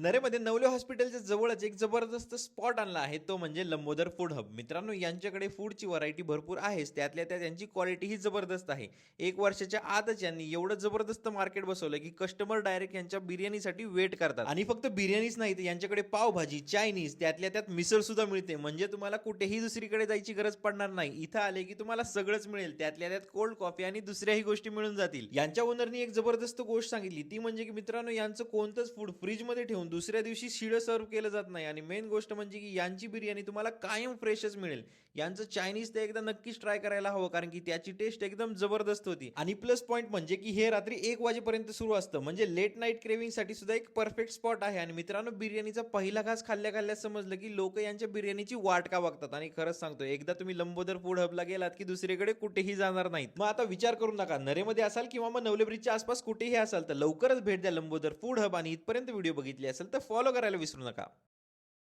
नरेमध्ये नवले हॉस्पिटलच्या जवळच एक जबरदस्त स्पॉट आणला आहे, तो म्हणजे लंबोदर फूड हब. मित्रांनो, यांच्याकडे फूडची व्हरायटी भरपूर आहेच, त्यातल्या त्यात त्यांची क्वालिटीही जबरदस्त आहे. 1 वर्षाच्या आतच यांनी एवढं जबरदस्त मार्केट बसवलं की कस्टमर डायरेक्ट यांच्या बिर्याणीसाठी वेट करतात. आणि फक्त बिर्याणीच नाही तर यांच्याकडे पावभाजी, चायनीज, त्यातल्या त्यात मिसळ सुद्धा मिळते. म्हणजे तुम्हाला कुठेही दुसरीकडे जायची गरज पडणार नाही. इथं आले की तुम्हाला सगळंच मिळेल, त्यातल्या त्यात कोल्ड कॉफी आणि दुसऱ्याही गोष्टी मिळून जातील. यांच्या ओनरनी एक जबरदस्त गोष्ट सांगितली, ती म्हणजे की मित्रांनो, यांचं कोणतंच फूड फ्रीजमध्ये ठेवून दुसऱ्या दिवशी शिळं सर्व केलं जात नाही. आणि मेन गोष्ट म्हणजे की यांची बिर्याणी तुम्हाला कायम फ्रेशच मिळेल. यांचं चायनीज ते एकदा नक्कीच ट्राय करायला हवं, कारण की त्याची टेस्ट एकदम जबरदस्त होती. आणि प्लस पॉईंट म्हणजे की हे रात्री 1 वाजेपर्यंत सुरू असतं, म्हणजे लेट नाईट क्रेविंग साठी सुद्धा एक परफेक्ट स्पॉट आहे. आणि मित्रांनो, बिर्याणीचा पहिला घास खाल्ल्या खाल्ल्या समजलं की लोक यांच्या बिर्याणीची वाट का बघतात. आणि खरंच सांगतो, एकदा तुम्ही लंबोदर फूड हबला गेलात की दुसरीकडे कुठेही जाणार नाहीत. मग आता विचार करू नका, नरेमध्ये असाल किंवा मग नवले ब्रिजच्या आसपास कुठेही असाल तर लवकरच भेट द्या लंबोदर फूड हब. आणि इथपर्यंत व्हिडिओ बघितली असेल तर फॉलो करायला विसरू नका.